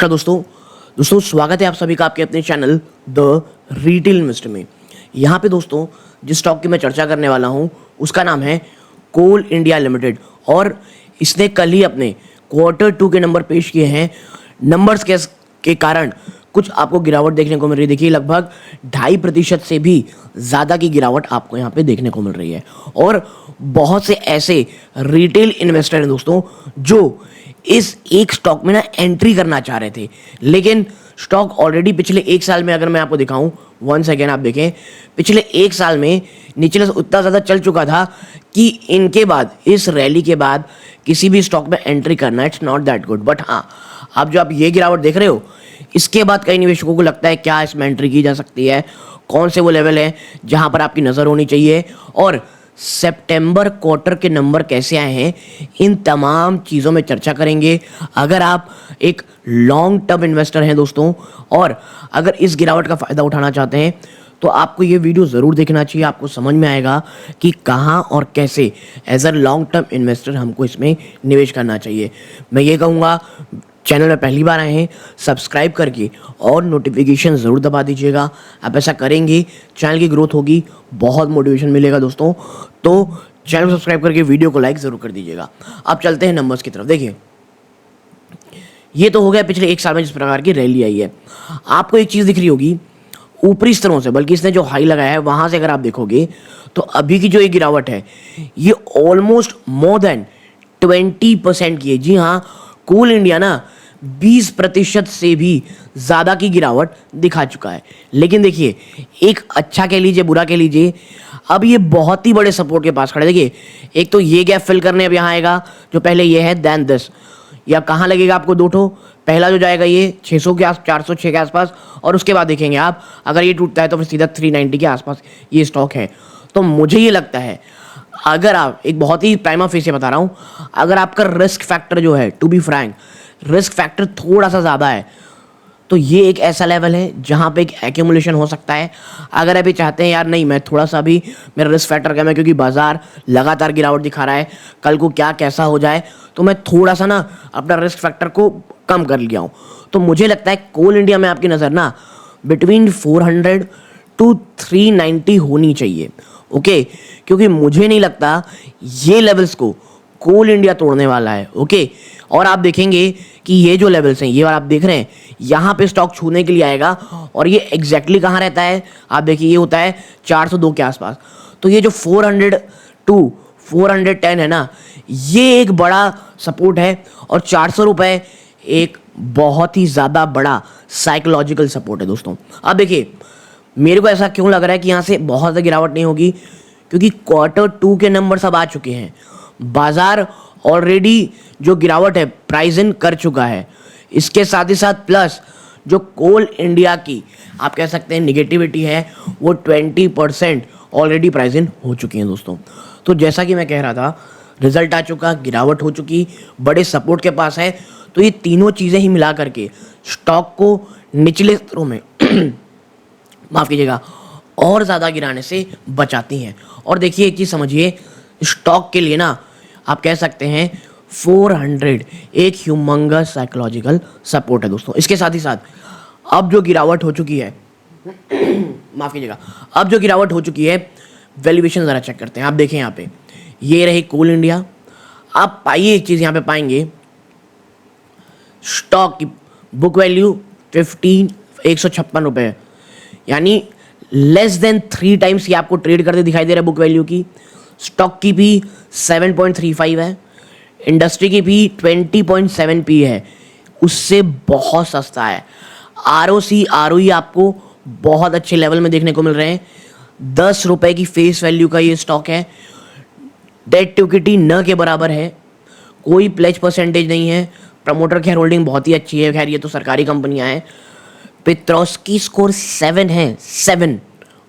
नमस्कार दोस्तों स्वागत है आप सभी का आपके अपने चैनल द रिटेल इन्वेस्टर में। यहाँ पे दोस्तों जिस स्टॉक की मैं चर्चा करने वाला हूँ उसका नाम है कोल इंडिया लिमिटेड और इसने कल ही अपने Q2 के नंबर पेश किए हैं। नंबर्स के कारण कुछ आपको गिरावट देखने को मिल रही है। देखिए लगभग 2.5% से भी ज़्यादा की गिरावट आपको यहाँ पे देखने को मिल रही है और बहुत से ऐसे रिटेल इन्वेस्टर हैं दोस्तों जो इस एक स्टॉक में ना एंट्री करना चाह रहे थे, लेकिन स्टॉक ऑलरेडी पिछले एक साल में अगर मैं आपको दिखाऊं, 1 सेकेंड आप देखें, पिछले एक साल में निचले से उतना ज़्यादा चल चुका था कि इनके बाद इस रैली के बाद किसी भी स्टॉक में एंट्री करना it's not that good. But हाँ, आप जो आप ये गिरावट देख रहे हो इसके बाद कई निवेशकों को लगता है क्या इसमें एंट्री की जा सकती है, कौन से वो लेवल है जहां पर आपकी नज़र होनी चाहिए और सितंबर क्वार्टर के नंबर कैसे आए हैं, इन तमाम चीज़ों में चर्चा करेंगे। अगर आप एक लॉन्ग टर्म इन्वेस्टर हैं दोस्तों और अगर इस गिरावट का फ़ायदा उठाना चाहते हैं तो आपको ये वीडियो ज़रूर देखना चाहिए। आपको समझ में आएगा कि कहाँ और कैसे as a long term investor हमको इसमें निवेश करना चाहिए। मैं ये कहूँगा, चैनल में पहली बार आए हैं सब्सक्राइब करके और नोटिफिकेशन ज़रूर दबा दीजिएगा। आप ऐसा करेंगे चैनल की ग्रोथ होगी, बहुत मोटिवेशन मिलेगा दोस्तों। तो चैनल सब्सक्राइब करके वीडियो को लाइक ज़रूर कर दीजिएगा। अब चलते हैं नंबर्स की तरफ। देखिए ये तो हो गया पिछले एक साल में जिस प्रकार की रैली आई है। आपको एक चीज़ दिख रही होगी ऊपरी स्तरों से, बल्कि इसने जो हाई लगाया है वहाँ से अगर आप देखोगे तो अभी की जो ये गिरावट है ये ऑलमोस्ट मोर देन 20% की है। जी हाँ, कोल इंडिया ना 20% से भी ज़्यादा की गिरावट दिखा चुका है। लेकिन देखिए एक अच्छा कह लीजिए बुरा कह लीजिए, अब ये बहुत ही बड़े सपोर्ट के पास खड़े। देखिए एक तो ये गैप फिल करने अब यहाँ आएगा जो पहले ये है देन दिस, या कहाँ लगेगा आपको दो ठो, पहला जो जाएगा ये 600 के 406 के आसपास और उसके बाद देखेंगे आप अगर ये टूटता है तो फिर सीधा 390 के आसपास ये स्टॉक है। तो मुझे ये लगता है अगर आप एक बहुत ही प्राइमा फेस से बता रहा हूँ, अगर आपका रिस्क फैक्टर जो है, to be frank risk factor थोड़ा सा ज़्यादा है तो ये एक ऐसा लेवल है जहाँ पे एक एक्यूमुलेशन हो सकता है। अगर अभी चाहते हैं यार नहीं मैं थोड़ा सा भी मेरा रिस्क फैक्टर कम है क्योंकि बाजार लगातार गिरावट दिखा रहा है, कल को क्या कैसा हो जाए, तो मैं थोड़ा सा ना अपना रिस्क फैक्टर को कम कर लिया हूँ, तो मुझे लगता है कोल इंडिया में आपकी नज़र ना बिटवीन 400 to 390 होनी चाहिए। ओके, क्योंकि मुझे नहीं लगता ये लेवल्स को कोल इंडिया तोड़ने वाला है। ओके, और आप देखेंगे कि ये जो लेवल्स हैं, ये आप देख रहे हैं, यहाँ पे स्टॉक छूने के लिए आएगा और ये एग्जैक्टली कहाँ रहता है, आप देखिए ये होता है 402 के आसपास। तो ये जो 400 to 410 है ना, ये एक बड़ा सपोर्ट है और 400 रुपये एक बहुत ही ज़्यादा बड़ा साइकोलॉजिकल सपोर्ट है दोस्तों। अब देखिए मेरे को ऐसा क्यों लग रहा है कि यहाँ से बहुत ज़्यादा गिरावट नहीं होगी, क्योंकि Q2 के नंबर सब आ चुके हैं, बाजार ऑलरेडी जो गिरावट है प्राइस इन कर चुका है। इसके साथ ही साथ प्लस जो कोल इंडिया की आप कह सकते हैं निगेटिविटी है वो 20% ऑलरेडी प्राइस इन हो चुकी हैं दोस्तों। तो जैसा कि मैं कह रहा था, रिजल्ट आ चुका, गिरावट हो चुकी, बड़े सपोर्ट के पास है, तो ये तीनों चीज़ें ही मिला करके स्टॉक को निचले स्तरों में माफ़ कीजिएगा और ज़्यादा गिराने से बचाती हैं। और देखिए एक चीज़ समझिए, स्टॉक के लिए ना आप कह सकते हैं 400 एक ह्यूमंगस साइकोलॉजिकल सपोर्ट है दोस्तों। इसके साथ ही साथ अब जो गिरावट हो चुकी है माफ़ कीजिएगा, अब जो गिरावट हो चुकी है वैल्यूएशन ज़रा चेक करते हैं। आप देखें यहाँ पे ये रही कोल इंडिया, आप पाइए एक चीज़ यहाँ पे पाएंगे, स्टॉक की बुक वैल्यू 156 रुपये, यानी लेस देन 3 टाइम्स ये आपको ट्रेड करते दिखाई दे रहा है बुक वैल्यू की। स्टॉक की भी 7.35 है, इंडस्ट्री की भी 20.7 पी है, उससे बहुत सस्ता है। ROC ROE आपको बहुत अच्छे लेवल में देखने को मिल रहे हैं। 10 रुपये की फेस वैल्यू का ये स्टॉक है, डेट टू इक्विटी न के बराबर है, कोई प्लेज परसेंटेज नहीं है, प्रमोटर की होल्डिंग बहुत ही अच्छी है, खैर ये तो सरकारी कंपनियां हैं। पेट्रोस्की स्कोर 7 है, 7।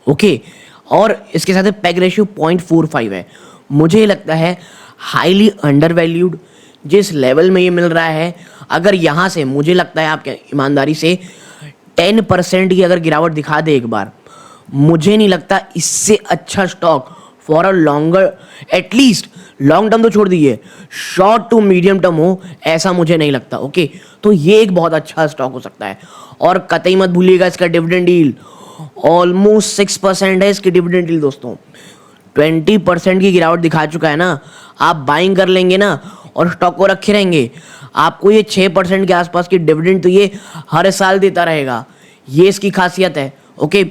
ओके, और इसके साथ पैग रेशियो 0.45 है। मुझे लगता है हाईली अंडर वैल्यूड जिस लेवल में ये मिल रहा है, अगर यहाँ से मुझे लगता है आपके ईमानदारी से 10% की अगर गिरावट दिखा दे एक बार, मुझे नहीं लगता इससे अच्छा stock for a longer at least long term तो छोड़ दीजिए, शॉर्ट टू मीडियम टर्म हो ऐसा मुझे नहीं लगता। ओके, तो ये एक बहुत अच्छा स्टॉक हो सकता है। और कतई मत भूलिएगा इसका डिविडेंड डील ऑलमोस्ट 6% है इसकी डिविडेंड डील दोस्तों। 20% की गिरावट दिखा चुका है ना, आप बाइंग कर लेंगे ना और स्टॉक को रखे रहेंगे, आपको ये 6% के आसपास की डिविडेंड तो ये हर साल देता रहेगा, ये इसकी खासियत है। ओके,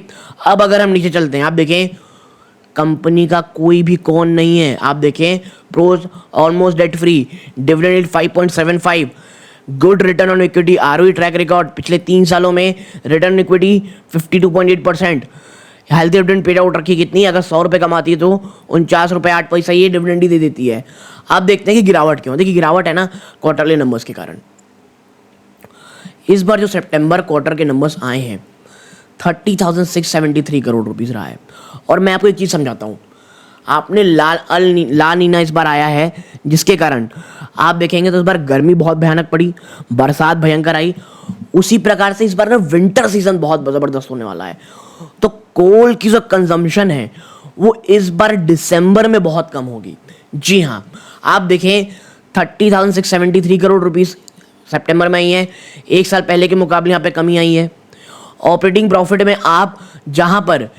अब अगर हम नीचे चलते हैं, आप देखें कंपनी का कोई भी कौन नहीं है, आप देखें pros almost debt free, dividend 5.75, good return on equity, ROE track record पिछले 3 सालों में return on equity 52.8%, healthy dividend paid out रखी कितनी, अगर 100 रुपये कमाती है तो 49 रुपये 8 पैसा ये डिविडेंड ही दे देती है। आप देखते हैं कि गिरावट क्यों, देखिए गिरावट है ना क्वार्टरली नंबर्स के कारण। इस बार जो सितंबर क्वार्टर के नंबर्स आए हैं 30,673 करोड़ रुपीस रहा है। और मैं आपको एक चीज़ समझाता हूँ, आपने ला नीना इस बार आया है जिसके कारण आप देखेंगे तो इस बार गर्मी बहुत भयानक पड़ी, बरसात भयंकर आई, उसी प्रकार से इस बार ना विंटर सीजन बहुत ज़बरदस्त होने वाला है। तो कोल की जो कंजम्पशन है वो इस बार दिसंबर में बहुत कम होगी। जी हाँ, आप देखें 30,673 करोड़ रुपीस सितंबर में आई है, एक साल पहले के मुकाबले यहाँ पे कमी आई है। ऑपरेटिंग प्रॉफिट में आप जहां पर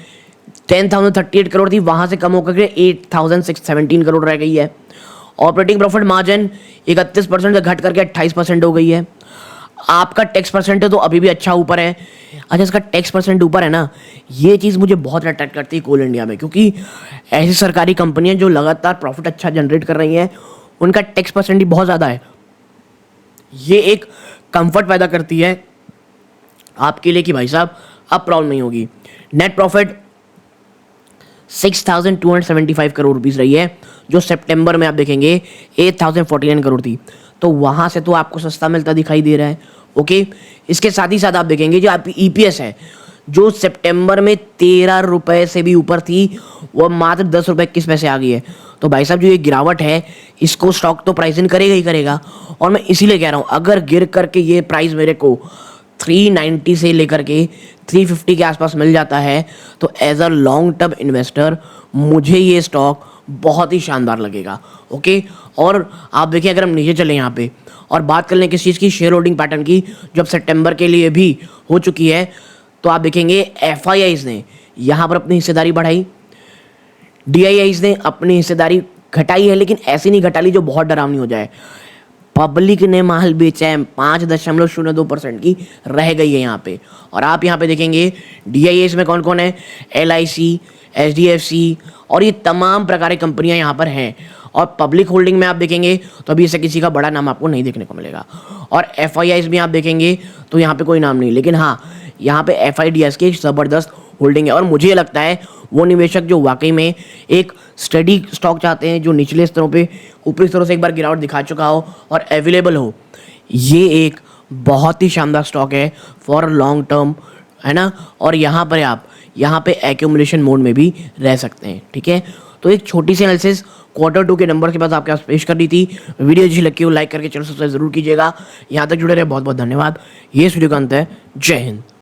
10,038 करोड़ थी वहां से कम होकर के 8,617 करोड़ रह गई है। ऑपरेटिंग प्रॉफिट मार्जिन 31% से घट करके 28% हो गई है। आपका टैक्स परसेंट तो अभी भी अच्छा ऊपर है। अच्छा, इसका टैक्स परसेंट ऊपर है ना, ये चीज़ मुझे बहुत अट्रैक्ट करती है कोल इंडिया में, क्योंकि ऐसी सरकारी कंपनियां जो लगातार प्रॉफिट अच्छा जनरेट कर रही हैं उनका टैक्स परसेंट ही बहुत ज़्यादा है। ये एक कंफर्ट पैदा करती है आपके लिए कि भाई साहब अब प्रॉब्लम नहीं होगी। नेट प्रॉफिट 6,275 करोड़ रुपीस रही है, जो सितंबर में आप देखेंगे 8,049 करोड़ थी, तो वहां से तो आपको सस्ता मिलता दिखाई दे रहा है। ओके, इसके साथ ही साथ आप देखेंगे जो आपकी ईपीएस है जो सितंबर में 13 रुपए से भी ऊपर थी, वो मात्र 10 रुपए 21 पैसे आ गई है। तो भाई साहब जो ये गिरावट है इसको स्टॉक तो प्राइस इन करेगा ही करेगा। और मैं इसीलिए कह रहा हूँ अगर गिर करके ये प्राइस मेरे को 390 से लेकर के 350 के आसपास मिल जाता है तो as a long term investor मुझे ये स्टॉक बहुत ही शानदार लगेगा। ओके, और आप देखिए अगर हम नीचे चले यहाँ पे और बात कर लें किस चीज़ की, शेयर होल्डिंग पैटर्न की, जो अब सितंबर के लिए भी हो चुकी है, तो आप देखेंगे एफआईआईज ने यहाँ पर अपनी हिस्सेदारी बढ़ाई, डीआईआईज ने अपनी हिस्सेदारी घटाई है, लेकिन ऐसी नहीं घटा ली जो बहुत डरावनी हो जाए। पब्लिक ने माल बेचा है 5.02% की रह गई है यहाँ पे। और आप यहाँ पे देखेंगे डीआईएस में कौन कौन है, एलआईसी, एचडीएफसी और ये तमाम प्रकार की कंपनियां यहाँ पर हैं। और पब्लिक होल्डिंग में आप देखेंगे तो अभी ऐसे किसी का बड़ा नाम आपको नहीं देखने को मिलेगा। और एफआईआईज में आप देखेंगे तो यहाँ पे कोई नाम नहीं, लेकिन हाँ यहाँ पे एफआईडीएस की ज़बरदस्त होल्डिंग है। और मुझे लगता है वो निवेशक जो वाकई में एक स्टडी स्टॉक चाहते हैं, जो निचले स्तरों पे ऊपरी स्तरों से एक बार गिरावट दिखा चुका हो और अवेलेबल हो, ये एक बहुत ही शानदार स्टॉक है फॉर लॉन्ग टर्म, है ना। और यहाँ पर आप यहाँ पे एक्यूमुलेशन मोड में भी रह सकते हैं। ठीक है, तो एक छोटी सी एनालिसिस Q2 के नंबर के पास आपके पास पेश कर दी थी। वीडियो अच्छी लगी हो लाइक करके चैनल सब्सक्राइब जरूर कीजिएगा। यहाँ तक जुड़े रहे बहुत बहुत धन्यवाद। ये इस वीडियो का अंत है। जय हिंद।